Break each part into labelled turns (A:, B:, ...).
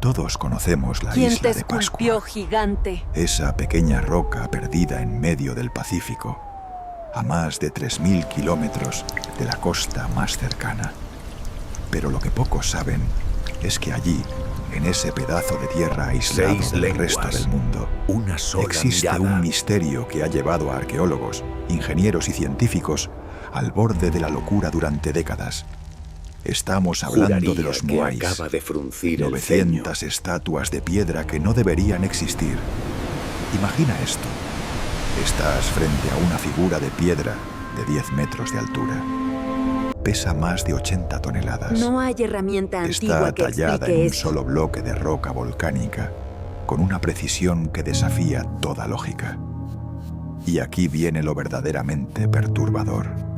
A: Todos conocemos la
B: ¿Quién
A: isla
B: te
A: de Pascua,
B: esculpió, gigante?
A: esa pequeña roca perdida en medio del Pacífico, a más de 3.000 kilómetros de la costa más cercana. Pero lo que pocos saben es que allí, en ese pedazo de tierra aislado
C: 6
A: del resto
C: lenguas,
A: del mundo,
C: una sola
A: existe
C: mirada.
A: un misterio que ha llevado a arqueólogos, ingenieros y científicos al borde de la locura durante décadas. Estamos hablando
C: Juraría
A: de los
C: que
A: moais,
C: acaba de fruncir el ceño.
A: 900 estatuas de piedra que no deberían existir. Imagina esto. Estás frente a una figura de piedra de 10 metros de altura. Pesa más de 80 toneladas.
B: No hay herramienta antigua
A: Está
B: que
A: tallada
B: explique
A: en un
B: esto.
A: solo bloque de roca volcánica, con una precisión que desafía toda lógica. Y aquí viene lo verdaderamente perturbador.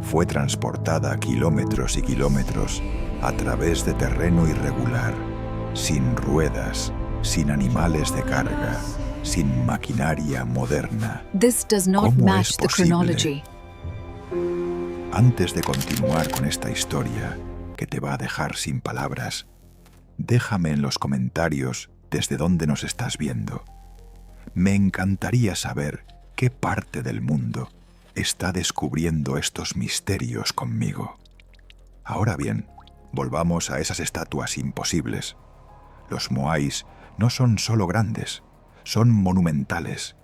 A: Fue transportada kilómetros y kilómetros a través de terreno irregular, sin ruedas, sin animales de carga, sin maquinaria moderna.
D: This does not
A: ¿Cómo
D: match
A: es
D: the
A: posible?
D: chronology.
A: Antes de continuar con esta historia, que te va a dejar sin palabras, déjame en los comentarios desde dónde nos estás viendo. Me encantaría saber qué parte del mundo está descubriendo estos misterios conmigo. Ahora bien, volvamos a esas estatuas imposibles. Los moais no son solo grandes, son monumentales,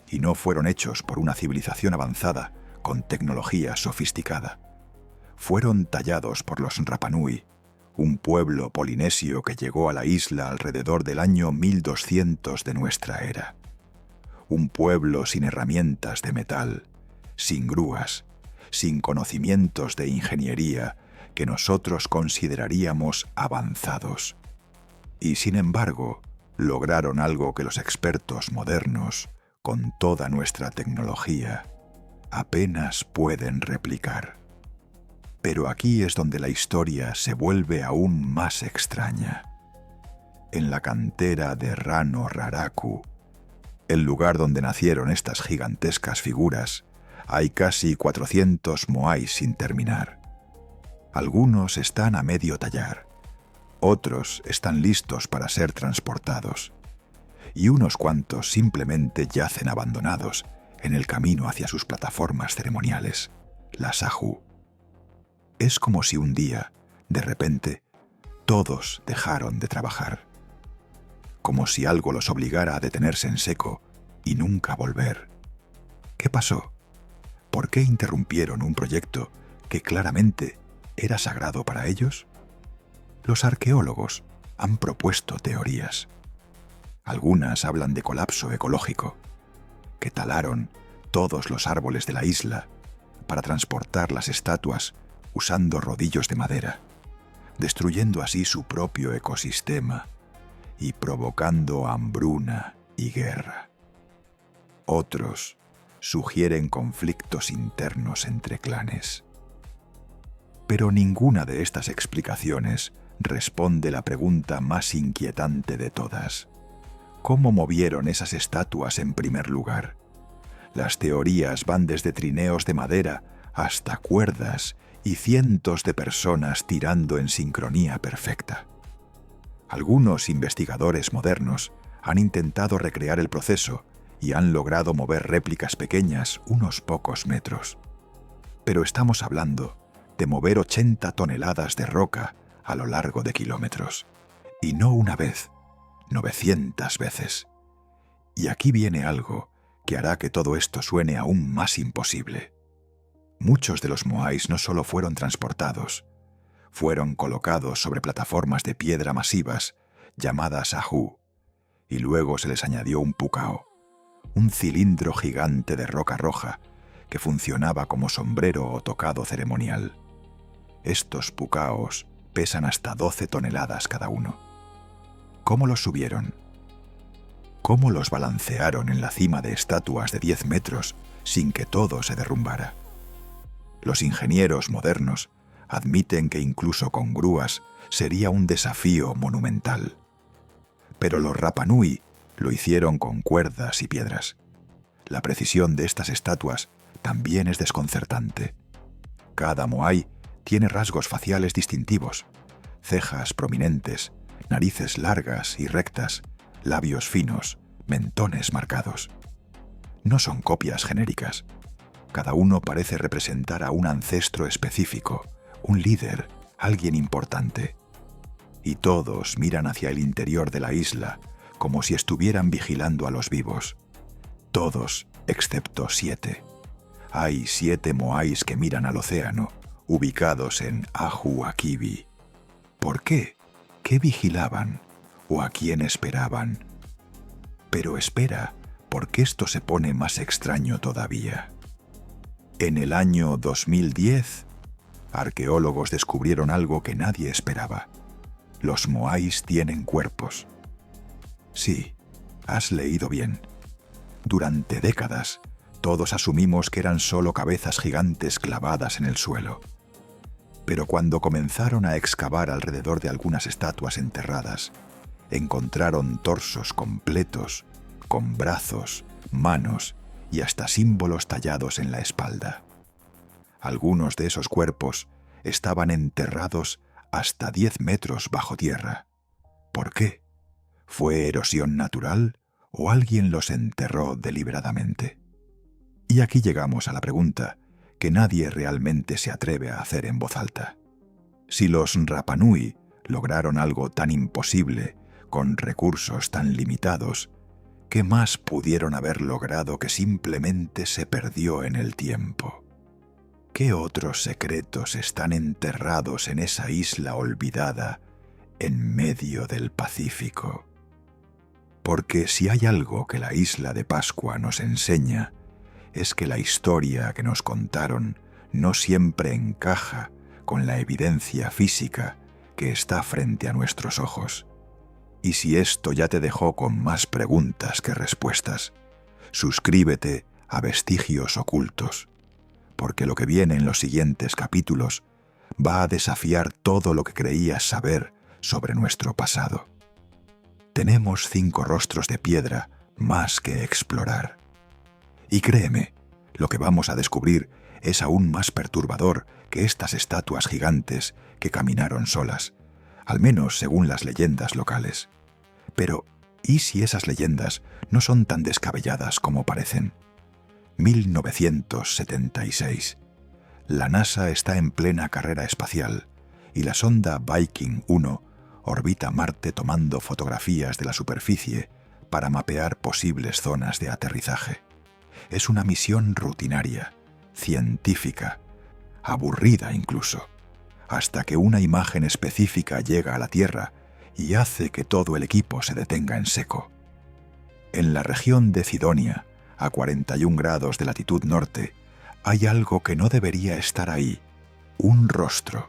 A: y no fueron hechos por una civilización avanzada con tecnología sofisticada. Fueron tallados por los Rapa Nui, un pueblo polinesio que llegó a la isla alrededor del año 1200 de nuestra era. Un pueblo sin herramientas de metal, sin grúas, sin conocimientos de ingeniería que nosotros consideraríamos avanzados. Y sin embargo, lograron algo que los expertos modernos, con toda nuestra tecnología, apenas pueden replicar. Pero aquí es donde la historia se vuelve aún más extraña. En la cantera de Rano Raraku, el lugar donde nacieron estas gigantescas figuras, hay casi 400 moais sin terminar. Algunos están a medio tallar, otros están listos para ser transportados, y unos cuantos simplemente yacen abandonados en el camino hacia sus plataformas ceremoniales, las Ahu. Es como si un día, de repente, todos dejaron de trabajar. Como si algo los obligara a detenerse en seco y nunca volver. ¿Qué pasó? ¿Por qué interrumpieron un proyecto que claramente era sagrado para ellos? Los arqueólogos han propuesto teorías. Algunas hablan de colapso ecológico, que talaron todos los árboles de la isla para transportar las estatuas usando rodillos de madera, destruyendo así su propio ecosistema y provocando hambruna y guerra. Otros sugieren conflictos internos entre clanes. Pero ninguna de estas explicaciones responde la pregunta más inquietante de todas. ¿Cómo movieron esas estatuas en primer lugar? Las teorías van desde trineos de madera hasta cuerdas y cientos de personas tirando en sincronía perfecta. Algunos investigadores modernos han intentado recrear el proceso y han logrado mover réplicas pequeñas unos pocos metros. Pero estamos hablando de mover 80 toneladas de roca a lo largo de kilómetros. Y no una vez, 900 veces. Y aquí viene algo que hará que todo esto suene aún más imposible. Muchos de los moais no solo fueron transportados, fueron colocados sobre plataformas de piedra masivas llamadas ahu, y luego se les añadió un pukao, un cilindro gigante de roca roja que funcionaba como sombrero o tocado ceremonial. Estos pukaos pesan hasta 12 toneladas cada uno. ¿Cómo los subieron? ¿Cómo los balancearon en la cima de estatuas de 10 metros sin que todo se derrumbara? Los ingenieros modernos admiten que incluso con grúas sería un desafío monumental. Pero los Rapa Nui lo hicieron con cuerdas y piedras. La precisión de estas estatuas también es desconcertante. Cada moai tiene rasgos faciales distintivos, cejas prominentes, narices largas y rectas, labios finos, mentones marcados. No son copias genéricas. Cada uno parece representar a un ancestro específico, un líder, alguien importante. Y todos miran hacia el interior de la isla como si estuvieran vigilando a los vivos. Todos, excepto 7. Hay 7 moais que miran al océano, ubicados en Ahu Akibi. ¿Por qué? ¿Qué vigilaban? ¿O a quién esperaban? Pero espera, porque esto se pone más extraño todavía. En el año 2010, arqueólogos descubrieron algo que nadie esperaba. Los moais tienen cuerpos. Sí, has leído bien. Durante décadas, todos asumimos que eran solo cabezas gigantes clavadas en el suelo. Pero cuando comenzaron a excavar alrededor de algunas estatuas enterradas, encontraron torsos completos, con brazos, manos y hasta símbolos tallados en la espalda. Algunos de esos cuerpos estaban enterrados hasta 10 metros bajo tierra. ¿Por qué? ¿Fue erosión natural o alguien los enterró deliberadamente? Y aquí llegamos a la pregunta que nadie realmente se atreve a hacer en voz alta. Si los Rapa Nui lograron algo tan imposible con recursos tan limitados, ¿qué más pudieron haber logrado que simplemente se perdió en el tiempo? ¿Qué otros secretos están enterrados en esa isla olvidada en medio del Pacífico? Porque si hay algo que la isla de Pascua nos enseña, es que la historia que nos contaron no siempre encaja con la evidencia física que está frente a nuestros ojos. Y si esto ya te dejó con más preguntas que respuestas, suscríbete a Vestigios Ocultos, porque lo que viene en los siguientes capítulos va a desafiar todo lo que creías saber sobre nuestro pasado. Tenemos 5 rostros de piedra más que explorar. Y créeme, lo que vamos a descubrir es aún más perturbador que estas estatuas gigantes que caminaron solas, al menos según las leyendas locales. Pero, ¿y si esas leyendas no son tan descabelladas como parecen? 1976. La NASA está en plena carrera espacial y la sonda Viking 1 orbita Marte tomando fotografías de la superficie para mapear posibles zonas de aterrizaje. Es una misión rutinaria, científica, aburrida incluso, hasta que una imagen específica llega a la Tierra y hace que todo el equipo se detenga en seco. En la región de Cidonia, a 41 grados de latitud norte, hay algo que no debería estar ahí, un rostro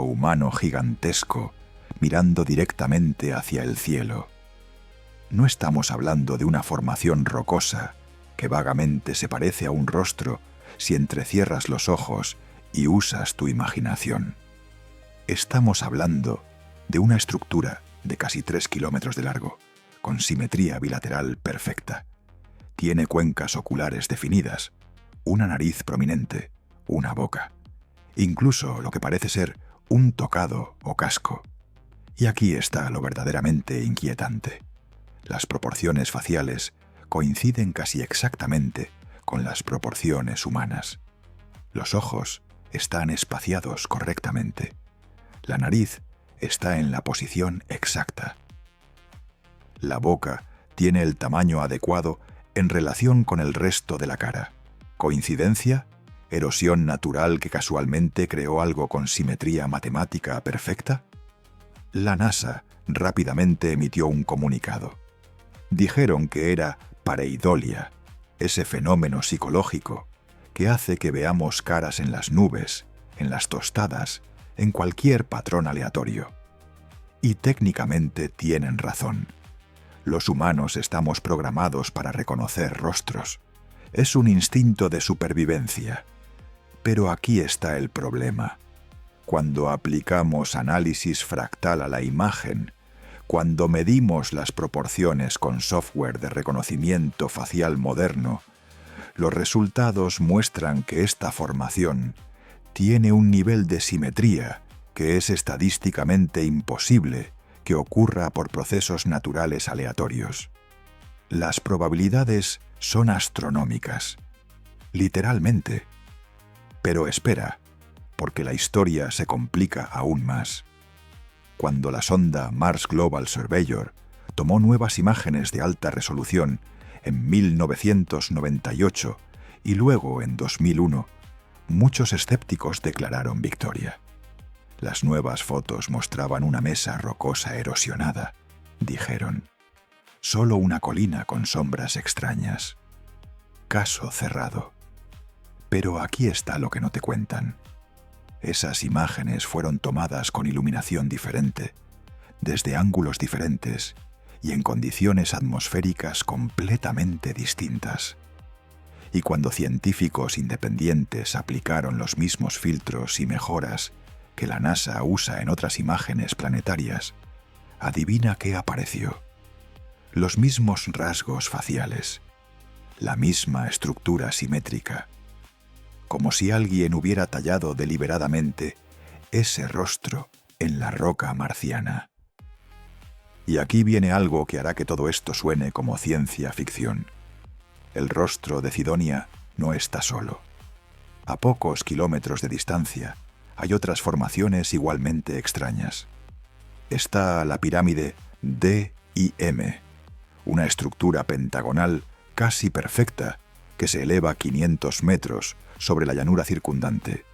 A: humano gigantesco, mirando directamente hacia el cielo. No estamos hablando de una formación rocosa que vagamente se parece a un rostro si entrecierras los ojos y usas tu imaginación. Estamos hablando de una estructura de casi 3 kilómetros de largo, con simetría bilateral perfecta. Tiene cuencas oculares definidas, una nariz prominente, una boca, incluso lo que parece ser un tocado o casco. Y aquí está lo verdaderamente inquietante. Las proporciones faciales coinciden casi exactamente con las proporciones humanas. Los ojos están espaciados correctamente. La nariz está en la posición exacta. La boca tiene el tamaño adecuado en relación con el resto de la cara. ¿Coincidencia? ¿Erosión natural que casualmente creó algo con simetría matemática perfecta? La NASA rápidamente emitió un comunicado. Dijeron que era pareidolia, ese fenómeno psicológico que hace que veamos caras en las nubes, en las tostadas, en cualquier patrón aleatorio. Y técnicamente tienen razón. Los humanos estamos programados para reconocer rostros. Es un instinto de supervivencia. Pero aquí está el problema. Cuando aplicamos análisis fractal a la imagen, cuando medimos las proporciones con software de reconocimiento facial moderno, los resultados muestran que esta formación tiene un nivel de simetría que es estadísticamente imposible que ocurra por procesos naturales aleatorios. Las probabilidades son astronómicas, literalmente. Pero espera, porque la historia se complica aún más. Cuando la sonda Mars Global Surveyor tomó nuevas imágenes de alta resolución en 1998 y luego en 2001, muchos escépticos declararon victoria. Las nuevas fotos mostraban una mesa rocosa erosionada, dijeron. Solo una colina con sombras extrañas. Caso cerrado. Pero aquí está lo que no te cuentan. Esas imágenes fueron tomadas con iluminación diferente, desde ángulos diferentes y en condiciones atmosféricas completamente distintas. Y cuando científicos independientes aplicaron los mismos filtros y mejoras que la NASA usa en otras imágenes planetarias, adivina qué apareció. Los mismos rasgos faciales, la misma estructura simétrica, como si alguien hubiera tallado deliberadamente ese rostro en la roca marciana. Y aquí viene algo que hará que todo esto suene como ciencia ficción. El rostro de Cydonia no está solo. A pocos kilómetros de distancia hay otras formaciones igualmente extrañas. Está la pirámide D-I-M, una estructura pentagonal casi perfecta que se eleva 500 metros sobre la llanura circundante.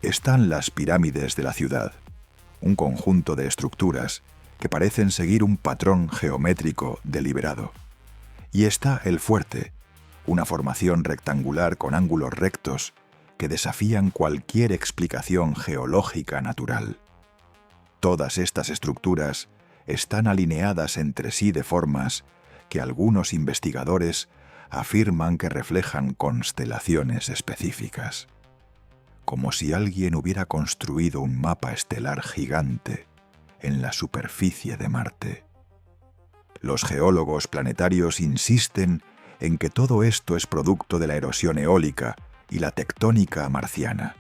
A: Están las pirámides de la ciudad, un conjunto de estructuras que parecen seguir un patrón geométrico deliberado. Y está el fuerte, una formación rectangular con ángulos rectos que desafían cualquier explicación geológica natural. Todas estas estructuras están alineadas entre sí de formas que algunos investigadores afirman que reflejan constelaciones específicas, como si alguien hubiera construido un mapa estelar gigante en la superficie de Marte. Los geólogos planetarios insisten en que todo esto es producto de la erosión eólica y la tectónica marciana,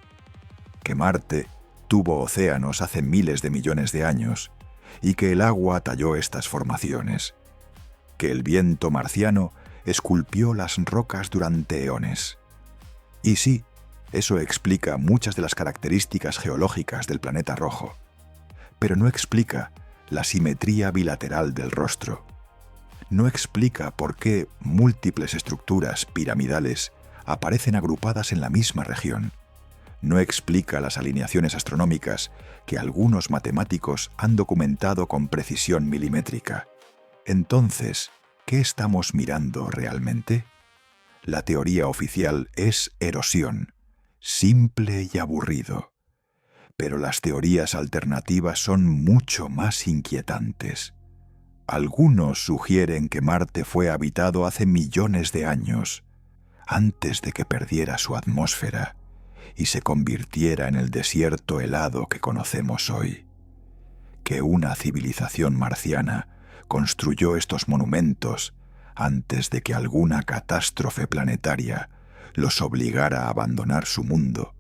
A: que Marte tuvo océanos hace miles de millones de años y que el agua talló estas formaciones, que el viento marciano esculpió las rocas durante eones. Y sí, eso explica muchas de las características geológicas del planeta rojo, pero no explica la simetría bilateral del rostro. No explica por qué múltiples estructuras piramidales aparecen agrupadas en la misma región. No explica las alineaciones astronómicas que algunos matemáticos han documentado con precisión milimétrica. Entonces, ¿qué estamos mirando realmente? La teoría oficial es erosión, simple y aburrido. Pero las teorías alternativas son mucho más inquietantes. Algunos sugieren que Marte fue habitado hace millones de años, antes de que perdiera su atmósfera y se convirtiera en el desierto helado que conocemos hoy. Que una civilización marciana construyó estos monumentos antes de que alguna catástrofe planetaria los obligara a abandonar su mundo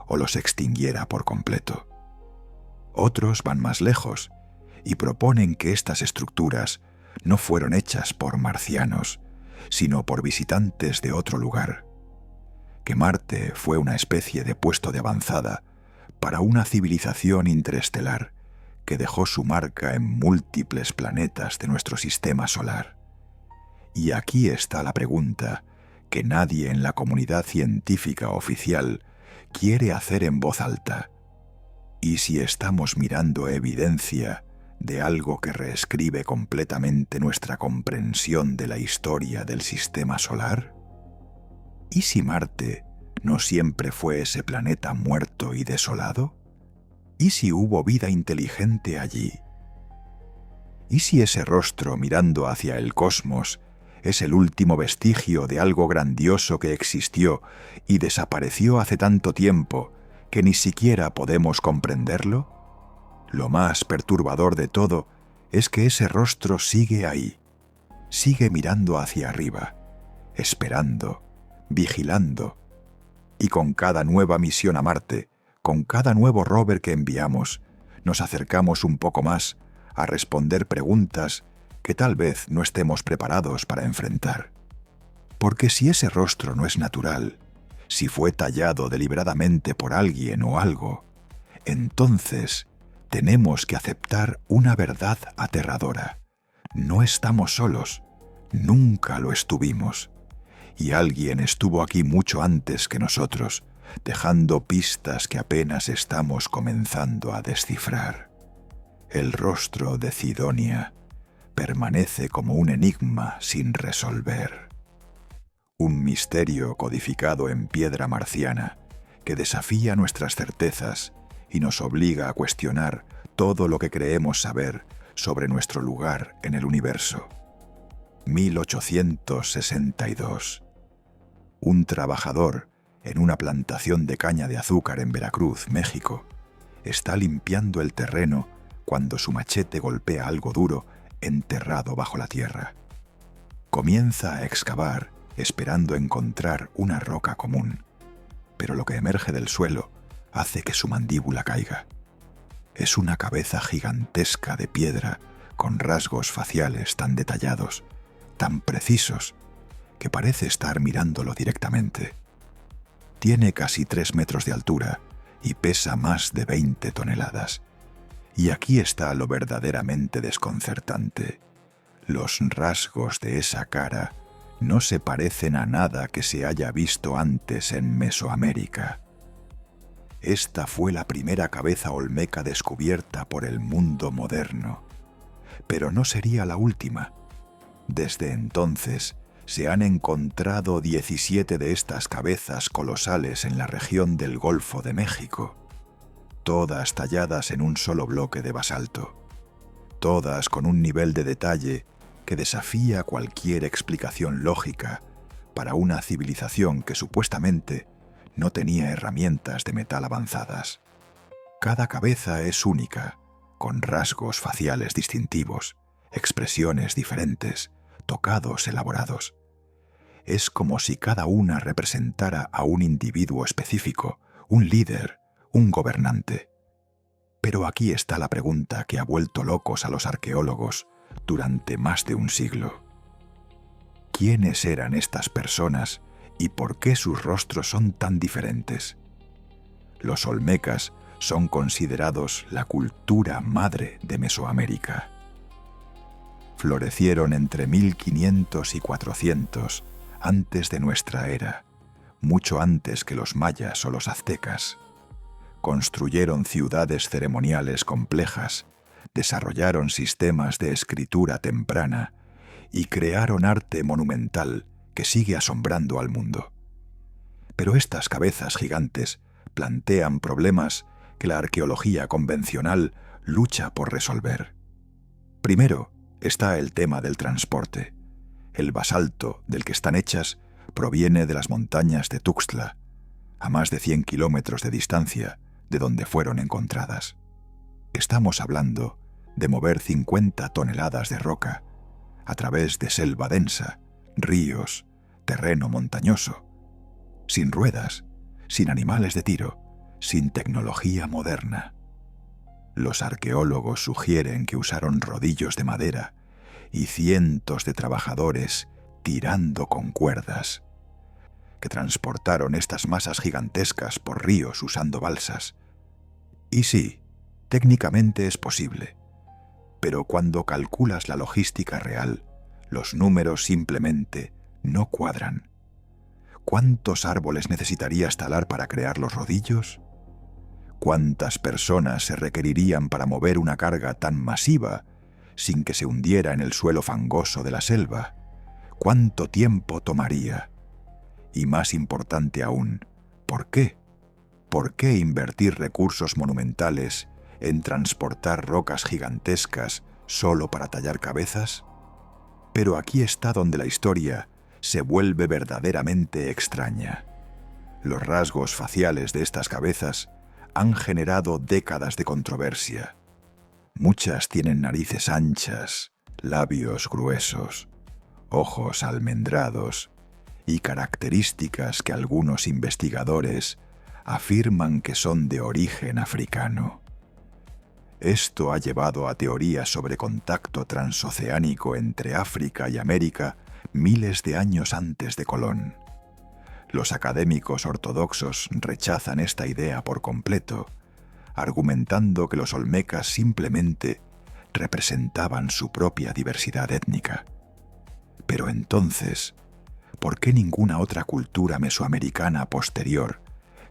A: o los extinguiera por completo. Otros van más lejos y proponen que estas estructuras no fueron hechas por marcianos, sino por visitantes de otro lugar, que Marte fue una especie de puesto de avanzada para una civilización interestelar que dejó su marca en múltiples planetas de nuestro sistema solar. Y aquí está la pregunta que nadie en la comunidad científica oficial quiere hacer en voz alta. ¿Y si estamos mirando evidencia de algo que reescribe completamente nuestra comprensión de la historia del sistema solar? ¿Y si Marte no siempre fue ese planeta muerto y desolado? ¿Y si hubo vida inteligente allí? ¿Y si ese rostro mirando hacia el cosmos es el último vestigio de algo grandioso que existió y desapareció hace tanto tiempo que ni siquiera podemos comprenderlo? Lo más perturbador de todo es que ese rostro sigue ahí, sigue mirando hacia arriba, esperando, vigilando, y con cada nueva misión a Marte, Con cada nuevo rover que enviamos, nos acercamos un poco más a responder preguntas que tal vez no estemos preparados para enfrentar. Porque si ese rostro no es natural, si fue tallado deliberadamente por alguien o algo, entonces tenemos que aceptar una verdad aterradora. No estamos solos, nunca lo estuvimos. Y alguien estuvo aquí mucho antes que nosotros, dejando pistas que apenas estamos comenzando a descifrar. El rostro de Cydonia permanece como un enigma sin resolver. Un misterio codificado en piedra marciana que desafía nuestras certezas y nos obliga a cuestionar todo lo que creemos saber sobre nuestro lugar en el universo. 1862. Un trabajador en una plantación de caña de azúcar en Veracruz, México, está limpiando el terreno cuando su machete golpea algo duro enterrado bajo la tierra. Comienza a excavar esperando encontrar una roca común, pero lo que emerge del suelo hace que su mandíbula caiga. Es una cabeza gigantesca de piedra con rasgos faciales tan detallados, tan precisos, que parece estar mirándolo directamente. Tiene casi 3 metros de altura y pesa más de 20 toneladas. Y aquí está lo verdaderamente desconcertante. Los rasgos de esa cara no se parecen a nada que se haya visto antes en Mesoamérica. Esta fue la primera cabeza olmeca descubierta por el mundo moderno. Pero no sería la última. Desde entonces se han encontrado 17 de estas cabezas colosales en la región del Golfo de México, todas talladas en un solo bloque de basalto, todas con un nivel de detalle que desafía cualquier explicación lógica para una civilización que supuestamente no tenía herramientas de metal avanzadas. Cada cabeza es única, con rasgos faciales distintivos, expresiones diferentes, tocados elaborados. Es como si cada una representara a un individuo específico, un líder, un gobernante. Pero aquí está la pregunta que ha vuelto locos a los arqueólogos durante más de un siglo. ¿Quiénes eran estas personas y por qué sus rostros son tan diferentes? Los olmecas son considerados la cultura madre de Mesoamérica. Florecieron entre 1500 y 400 antes de nuestra era, mucho antes que los mayas o los aztecas. Construyeron ciudades ceremoniales complejas, desarrollaron sistemas de escritura temprana y crearon arte monumental que sigue asombrando al mundo. Pero estas cabezas gigantes plantean problemas que la arqueología convencional lucha por resolver. Primero está el tema del transporte. El basalto del que están hechas proviene de las montañas de Tuxtla, a más de 100 kilómetros de distancia de donde fueron encontradas. Estamos hablando de mover 50 toneladas de roca a través de selva densa, ríos, terreno montañoso, sin ruedas, sin animales de tiro, sin tecnología moderna. Los arqueólogos sugieren que usaron rodillos de madera y cientos de trabajadores tirando con cuerdas, que transportaron estas masas gigantescas por ríos usando balsas. Y sí, técnicamente es posible, pero cuando calculas la logística real, los números simplemente no cuadran. ¿Cuántos árboles necesitarías talar para crear los rodillos? ¿Cuántas personas se requerirían para mover una carga tan masiva sin que se hundiera en el suelo fangoso de la selva? ¿Cuánto tiempo tomaría? Y más importante aún, ¿por qué? ¿Por qué invertir recursos monumentales en transportar rocas gigantescas solo para tallar cabezas? Pero aquí está donde la historia se vuelve verdaderamente extraña. Los rasgos faciales de estas cabezas han generado décadas de controversia. Muchas tienen narices anchas, labios gruesos, ojos almendrados y características que algunos investigadores afirman que son de origen africano. Esto ha llevado a teorías sobre contacto transoceánico entre África y América miles de años antes de Colón. Los académicos ortodoxos rechazan esta idea por completo, argumentando que los olmecas simplemente representaban su propia diversidad étnica. Pero entonces, ¿por qué ninguna otra cultura mesoamericana posterior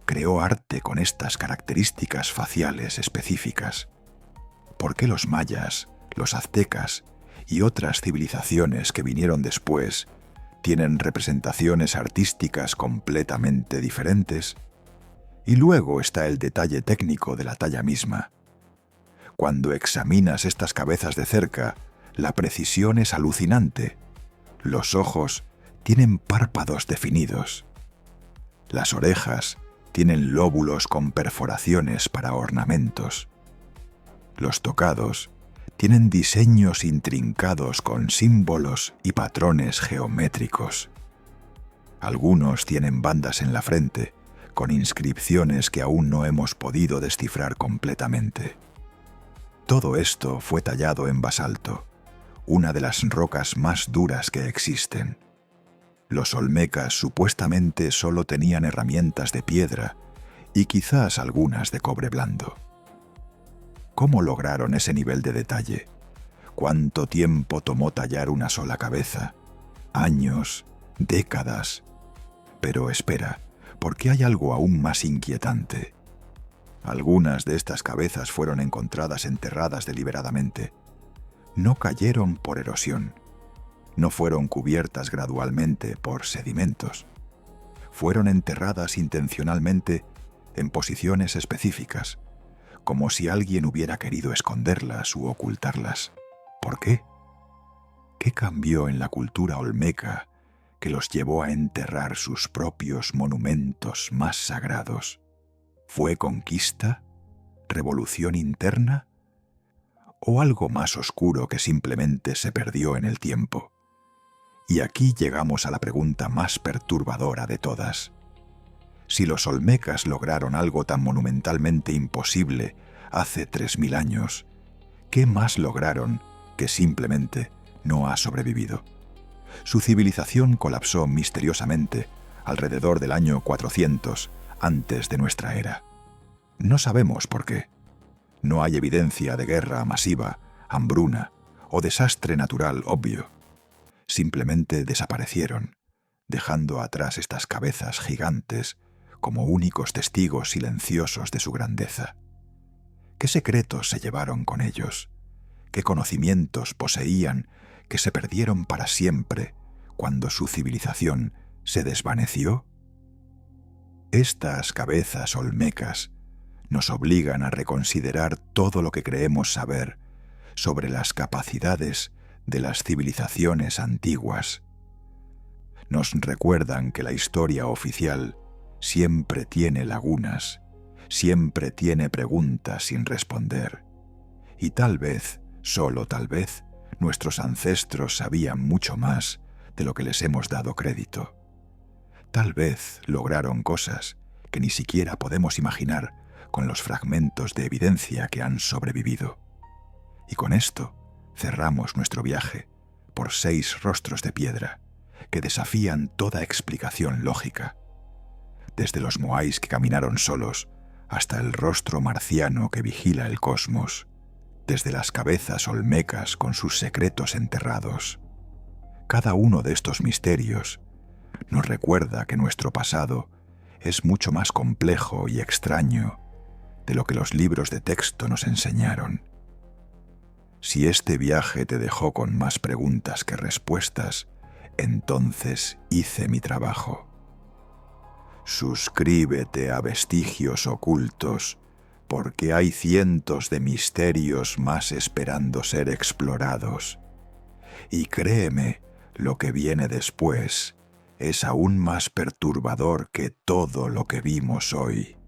A: creó arte con estas características faciales específicas? ¿Por qué los mayas, los aztecas y otras civilizaciones que vinieron después tienen representaciones artísticas completamente diferentes? Y luego está el detalle técnico de la talla misma. Cuando examinas estas cabezas de cerca, la precisión es alucinante. Los ojos tienen párpados definidos. Las orejas tienen lóbulos con perforaciones para ornamentos. Los tocados tienen diseños intrincados con símbolos y patrones geométricos. Algunos tienen bandas en la frente, con inscripciones que aún no hemos podido descifrar completamente. Todo esto fue tallado en basalto, una de las rocas más duras que existen. Los olmecas supuestamente solo tenían herramientas de piedra y quizás algunas de cobre blando. ¿Cómo lograron ese nivel de detalle? ¿Cuánto tiempo tomó tallar una sola cabeza? ¿Años? ¿Décadas? Pero espera, porque hay algo aún más inquietante. Algunas de estas cabezas fueron encontradas enterradas deliberadamente. No cayeron por erosión. No fueron cubiertas gradualmente por sedimentos. Fueron enterradas intencionalmente en posiciones específicas, como si alguien hubiera querido esconderlas u ocultarlas. ¿Por qué? ¿Qué cambió en la cultura olmeca que los llevó a enterrar sus propios monumentos más sagrados? ¿Fue conquista? ¿Revolución interna? ¿O algo más oscuro que simplemente se perdió en el tiempo? Y aquí llegamos a la pregunta más perturbadora de todas. Si los olmecas lograron algo tan monumentalmente imposible hace 3000 años, ¿qué más lograron que simplemente no ha sobrevivido? Su civilización colapsó misteriosamente alrededor del año 400 antes de nuestra era. No sabemos por qué. No hay evidencia de guerra masiva, hambruna o desastre natural obvio. Simplemente desaparecieron, dejando atrás estas cabezas gigantes como únicos testigos silenciosos de su grandeza. ¿Qué secretos se llevaron con ellos? ¿Qué conocimientos poseían que se perdieron para siempre cuando su civilización se desvaneció? Estas cabezas olmecas nos obligan a reconsiderar todo lo que creemos saber sobre las capacidades de las civilizaciones antiguas. Nos recuerdan que la historia oficial siempre tiene lagunas, siempre tiene preguntas sin responder. Y tal vez, solo tal vez, nuestros ancestros sabían mucho más de lo que les hemos dado crédito. Tal vez lograron cosas que ni siquiera podemos imaginar con los fragmentos de evidencia que han sobrevivido. Y con esto cerramos nuestro viaje por 6 rostros de piedra que desafían toda explicación lógica. Desde los moais que caminaron solos hasta el rostro marciano que vigila el cosmos, desde las cabezas olmecas con sus secretos enterrados. Cada uno de estos misterios nos recuerda que nuestro pasado es mucho más complejo y extraño de lo que los libros de texto nos enseñaron. Si este viaje te dejó con más preguntas que respuestas, entonces hice mi trabajo. Suscríbete a Vestigios Ocultos, porque hay cientos de misterios más esperando ser explorados. Y créeme, lo que viene después es aún más perturbador que todo lo que vimos hoy.